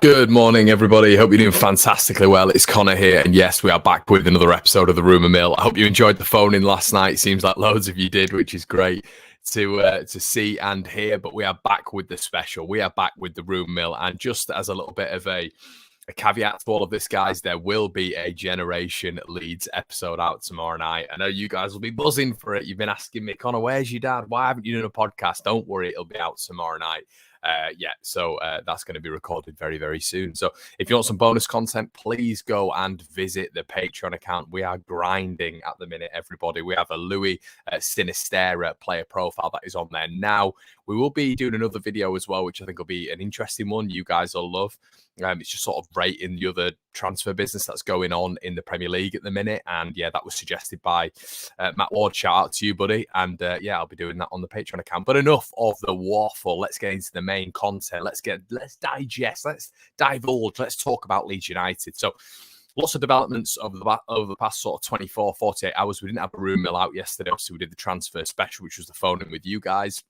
Good morning, everybody. Hope you're doing fantastically well. It's Connor here, and yes, we are back with another episode of the Rumour Mill. I hope you enjoyed the phone in last night. Seems like loads of you did, which is great to see and hear. But we are back with the special. We are back with the Rumour Mill, and just as a little bit of a caveat to all of this, guys, there will be a Generation Leeds episode out tomorrow night. I know you guys will be buzzing for it. You've been asking me, Connor, where's your dad? Why haven't you done a podcast? Don't worry, it'll be out tomorrow night. So that's going to be recorded very, very soon. So if you want some bonus content, please go and visit the Patreon account. We are grinding at the minute, everybody. We have a Louis Sinisterra player profile that is on there now. We will be doing another video as well, which I think will be an interesting one. You guys will love. It's just sort of rating the other transfer business that's going on in the Premier League at the minute. And yeah, that was suggested by Matt Ward. Shout out to you, buddy. And yeah, I'll be doing that on the Patreon account. But enough of the waffle. Let's get into the main content. Let's digest, let's divulge, let's talk about Leeds United. So lots of developments over the past sort of 24, 48 hours. We didn't have a Rumour Mill out yesterday. Obviously, we did the transfer special, which was the phone in with you guys.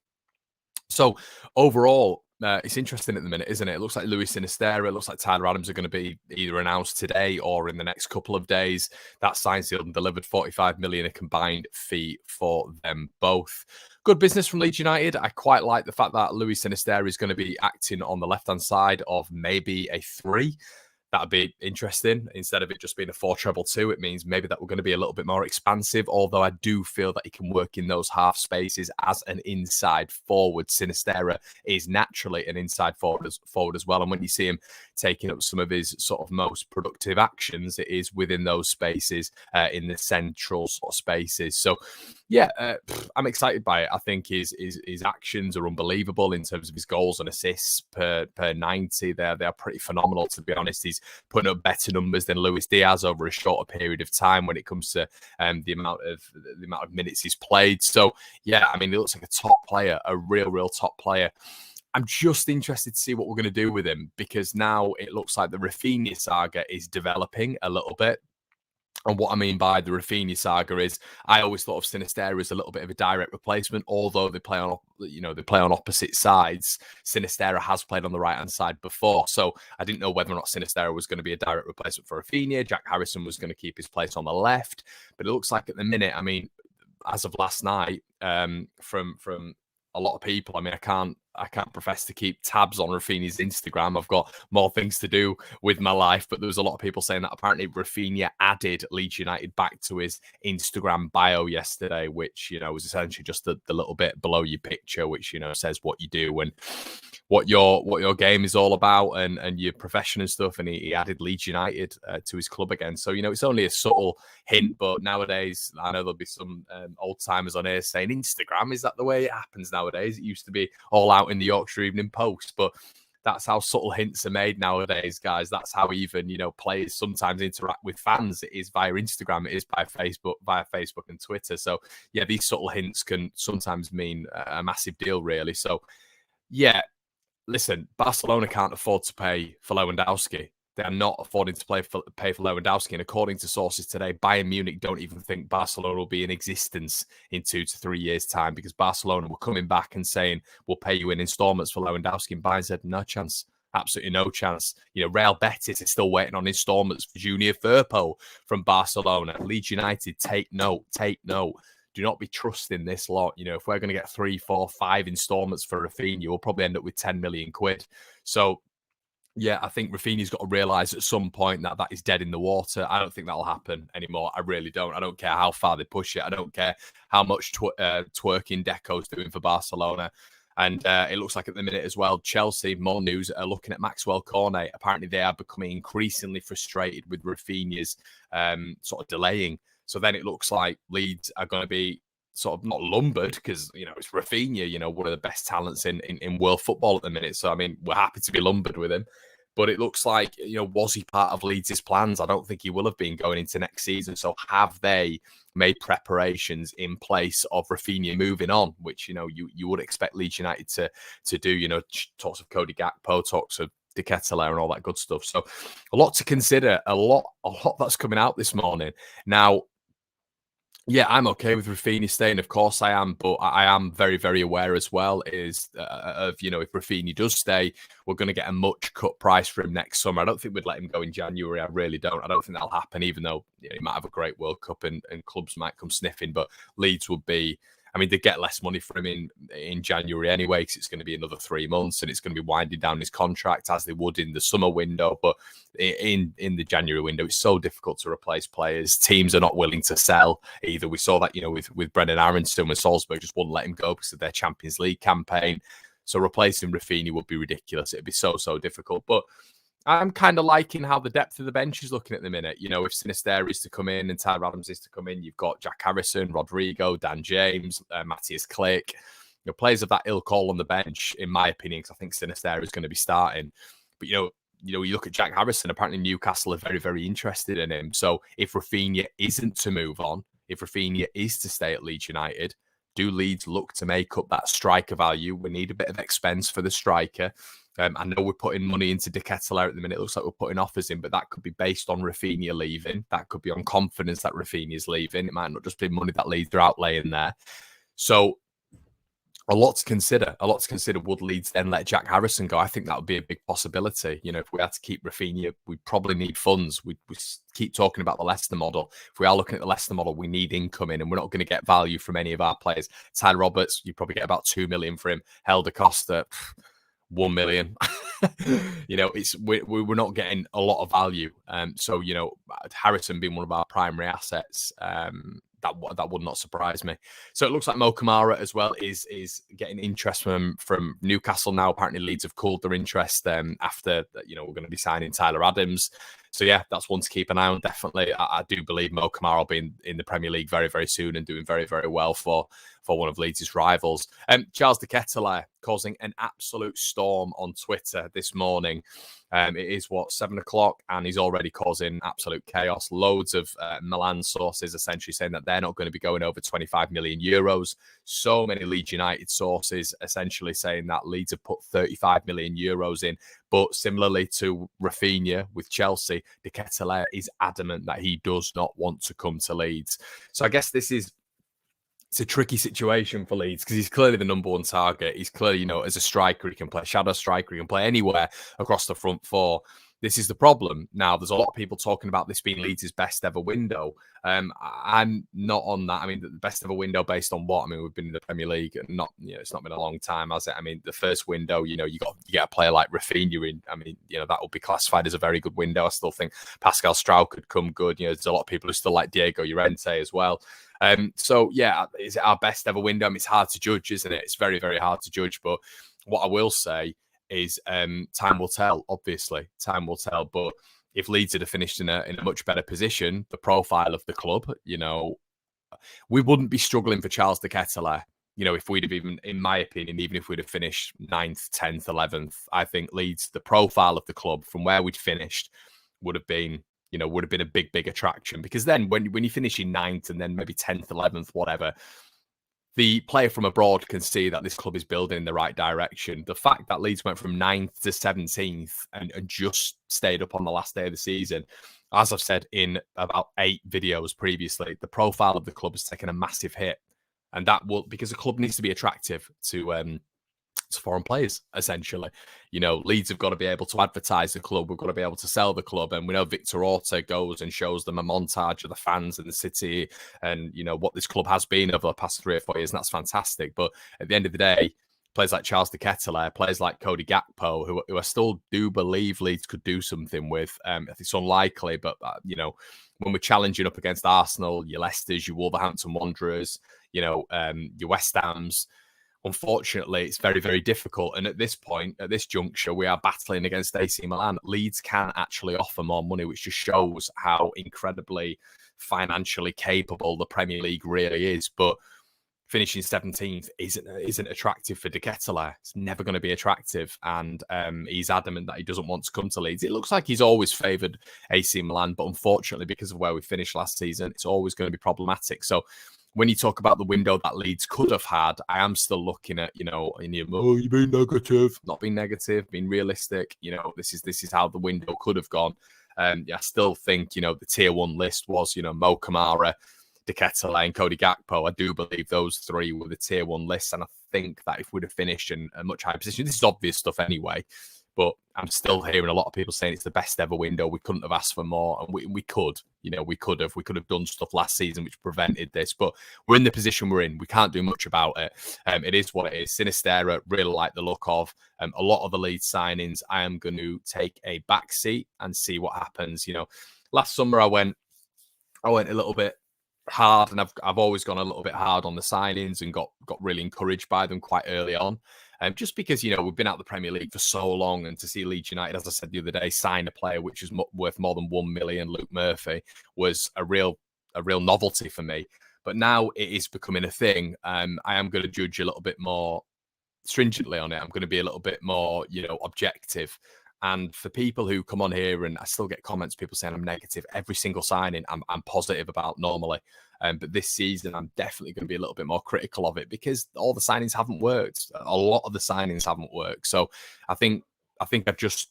So overall, it's interesting at the minute, isn't it? It looks like Luis Sinisterra, it looks like Tyler Adams are going to be either announced today or in the next couple of days. That's signed, sealed and delivered. 45 million a combined fee for them both. Good business from Leeds United. I quite like the fact that Luis Sinisterra is going to be acting on the left-hand side of maybe a 3. That'd be interesting. Instead of it just being a 4-2, it means maybe that we're going to be a little bit more expansive, although I do feel that he can work in those half spaces as an inside forward. Sinisterra is naturally an inside forward as well. And when you see him taking up some of his sort of most productive actions, it is within those spaces, in the central sort of spaces. So yeah, I'm excited by it. I think his actions are unbelievable in terms of his goals and assists per 90. They're pretty phenomenal, to be honest. He's putting up better numbers than Luis Diaz over a shorter period of time when it comes to the amount of minutes he's played. So yeah, I mean, he looks like a top player, a real top player. I'm just interested to see what we're going to do with him, because now it looks like the Raphinha saga is developing a little bit. And what I mean by the Raphinha saga is, I always thought of Sinisterra as a little bit of a direct replacement, although they play on opposite sides. Sinisterra has played on the right hand side before, so I didn't know whether or not Sinisterra was going to be a direct replacement for Raphinha. Jack Harrison was going to keep his place on the left, but it looks like at the minute, I mean, as of last night, from a lot of people, I mean, I can't profess to keep tabs on Raphinha's Instagram. I've got more things to do with my life, but there was a lot of people saying that apparently Raphinha added Leeds United back to his Instagram bio yesterday, which, you know, was essentially just the little bit below your picture, which, you know, says what you do and what your game is all about and your profession and stuff. And he added Leeds United to his club again. So, you know, it's only a subtle hint, but nowadays, I know there'll be some old timers on here saying, Instagram, is that the way it happens nowadays? It used to be all out in the Yorkshire Evening Post, but that's how subtle hints are made nowadays, guys. That's how even, you know, players sometimes interact with fans. It is via Instagram, it is via Facebook and Twitter. So yeah, these subtle hints can sometimes mean a massive deal, really. So yeah, listen, Barcelona can't afford to pay for Lewandowski. They are not affording to pay for Lewandowski. And according to sources today, Bayern Munich don't even think Barcelona will be in existence in 2 to 3 years' time, because Barcelona were coming back and saying, we'll pay you in installments for Lewandowski. And Bayern said, no chance. Absolutely no chance. You know, Real Betis is still waiting on installments for Junior Firpo from Barcelona. Leeds United, take note. Do not be trusting this lot. You know, if we're going to get 3, 4, 5 installments for Raphinha, we'll probably end up with 10 million quid. So, yeah, I think Raphinha's got to realise at some point that is dead in the water. I don't think that'll happen anymore. I really don't. I don't care how far they push it. I don't care how much twerking Deco's doing for Barcelona. And it looks like at the minute as well, Chelsea, more news, are looking at Maxwell Cornet. Apparently, they are becoming increasingly frustrated with Raphinha's sort of delaying. So then it looks like Leeds are going to be sort of not lumbered, because, you know, it's Raphinha, you know, one of the best talents in world football at the minute. So, I mean, we're happy to be lumbered with him. But it looks like, you know, was he part of Leeds' plans? I don't think he will have been going into next season. So have they made preparations in place of Raphinha moving on, which, you know, you would expect Leeds United to do, you know, talks of Cody Gakpo, talks of Ketelaere and all that good stuff. So a lot to consider, a lot that's coming out this morning. Now, Yeah, I'm okay with Raphinha staying. Of course I am, but I am very, very aware as well of, if Raphinha does stay, we're going to get a much cut price for him next summer. I don't think we'd let him go in January. I really don't. I don't think that'll happen, even though he might have a great World Cup and clubs might come sniffing. But Leeds would be, I mean, they get less money for him in January anyway, because it's going to be another 3 months and it's going to be winding down his contract as they would in the summer window. But in the January window, it's so difficult to replace players. Teams are not willing to sell either. We saw that, with Brendan Aronson when Salzburg just wouldn't let him go because of their Champions League campaign. So replacing Raphinha would be ridiculous. It'd be so difficult. But I'm kind of liking how the depth of the bench is looking at the minute. If Sinisterra is to come in and Tyler Adams is to come in, you've got Jack Harrison, Rodrigo, Dan James, Matthias Klick. Players of that ilk all on the bench, in my opinion, because I think Sinisterra is going to be starting. But, you look at Jack Harrison, apparently Newcastle are very, very interested in him. So if Raphinha isn't to move on, if Raphinha is to stay at Leeds United, do Leeds look to make up that striker value? We need a bit of expense for the striker. I know we're putting money into Ketelaere at the minute. It looks like we're putting offers in, but that could be based on Raphinha leaving. That could be on confidence that Raphinha is leaving. It might not just be money that Leeds are outlaying there. So a lot to consider. Would Leeds then let Jack Harrison go? I think that would be a big possibility. If we had to keep Raphinha, we probably need funds. We keep talking about the Leicester model. If we are looking at the Leicester model, we need income in, and we're not going to get value from any of our players. Tyler Roberts, you probably get about 2 million for him. Helder Costa, 1 million. We're not getting a lot of value. So Harrison being one of our primary assets, that would not surprise me. So it looks like Mo Kamara as well is getting interest from Newcastle now. Apparently Leeds have cooled their interest after we're going to be signing Tyler Adams. So yeah, that's one to keep an eye on. Definitely, I do believe Mo Kamara will be in the Premier League very, very soon and doing very, very well for one of Leeds' rivals. Charles de Ketelaere causing an absolute storm on Twitter this morning. It is 7 o'clock, and he's already causing absolute chaos. Loads of Milan sources essentially saying that they're not going to be going over 25 million euros. So many Leeds United sources essentially saying that Leeds have put 35 million euros in. But similarly to Raphinha with Chelsea, de Ketelaere is adamant that he does not want to come to Leeds. So I guess it's a tricky situation for Leeds because he's clearly the number one target. He's clearly, as a striker, he can play shadow striker, he can play anywhere across the front four. This is the problem. Now, there's a lot of people talking about this being Leeds' best ever window. I'm not on that. I mean, the best ever window based on what? I mean, we've been in the Premier League and it's not been a long time, has it? I mean, the first window, you get a player like Raphinha in. I mean, that will be classified as a very good window. I still think Pascal Strauch could come good. There's a lot of people who still like Diego Llorente as well. So yeah, is it our best ever window? I mean, it's hard to judge, isn't it? It's very, very hard to judge. But what I will say is time will tell, obviously. Time will tell. But if Leeds had finished in a much better position, the profile of the club, we wouldn't be struggling for Charles de Ketelaere. If we'd have even, in my opinion, even if we'd have finished 9th, 10th, 11th, I think Leeds, the profile of the club from where we'd finished would have been a big attraction. Because then when you finish in 9th and then maybe 10th, 11th, whatever, the player from abroad can see that this club is building in the right direction. The fact that Leeds went from 9th to 17th and just stayed up on the last day of the season, as I've said in about 8 videos previously, the profile of the club has taken a massive hit. And that will, because the club needs to be attractive to foreign players, essentially. Leeds have got to be able to advertise the club. We've got to be able to sell the club. And we know Victor Orta goes and shows them a montage of the fans in the city and, what this club has been over the past 3 or 4 years. And that's fantastic. But at the end of the day, players like Charles de Ketelaere, players like Cody Gakpo, who I still do believe Leeds could do something with. I think it's unlikely, but, when we're challenging up against Arsenal, your Leicesters, your Wolverhampton Wanderers, your West Hams, unfortunately, it's very, very difficult. And at this point, at this juncture, we are battling against AC Milan. Leeds can actually offer more money, which just shows how incredibly financially capable the Premier League really is. But finishing 17th isn't attractive for de Ketelaere. It's never going to be attractive. And he's adamant that he doesn't want to come to Leeds. It looks like he's always favoured AC Milan, but unfortunately, because of where we finished last season, it's always going to be problematic. So when you talk about the window that Leeds could have had, I am still looking at, you're being negative, not being negative, being realistic. This is how the window could have gone. I still think, the tier 1 list was, Mo Kamara, De Ketelaere and Cody Gakpo, I do believe those three were the tier 1 lists. And I think that if we'd have finished in a much higher position, this is obvious stuff anyway, but I'm still hearing a lot of people saying it's the best ever window. We couldn't have asked for more, and we could. We could have done stuff last season which prevented this, but we're in the position we're in. We can't do much about it. It is what it is. Sinisterra, really like the look of. A lot of the Leeds signings, I am going to take a back seat and see what happens. Last summer I went a little bit hard, and I've always gone a little bit hard on the signings and got really encouraged by them quite early on. Just because, we've been out of the Premier League for so long, and to see Leeds United, as I said the other day, sign a player which is worth more than 1 million, Luke Murphy, was a real novelty for me. But now it is becoming a thing. I am going to judge a little bit more stringently on it. I'm going to be a little bit more, objective. And for people who come on here, and I still get comments, people saying I'm negative, every single signing I'm positive about normally. But this season, I'm definitely going to be a little bit more critical of it because all the signings haven't worked. A lot of the signings haven't worked. So I think I've just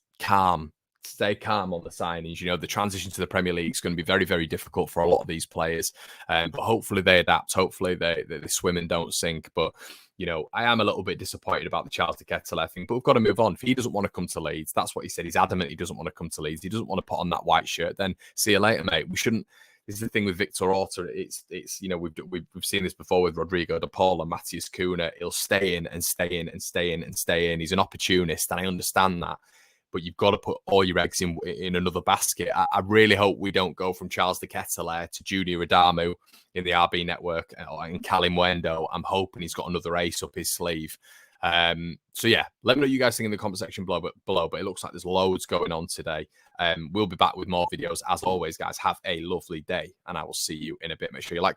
stay calm on the signings. The transition to the Premier League is going to be very, very difficult for a lot of these players. But hopefully they adapt. Hopefully they swim and don't sink. But I am a little bit disappointed about the Charles de Ketelaere thing, but we've got to move on. If he doesn't want to come to Leeds, that's what he said. He's adamant he doesn't want to come to Leeds. He doesn't want to put on that white shirt. Then see you later, mate. We shouldn't. This is the thing with Victor Orta. It's we've seen this before with Rodrigo de Paul and Matthias Cunha. He'll stay in and stay in and stay in and stay in. He's an opportunist, and I understand that. But you've got to put all your eggs in another basket. I really hope we don't go from Charles de Ketelaere to Junior Adamu in the RB network and Callum Wendo. I'm hoping he's got another ace up his sleeve. So yeah, let me know what you guys think in the comment section below. But it looks like there's loads going on today. We'll be back with more videos. As always, guys, have a lovely day, and I will see you in a bit. Make sure you like,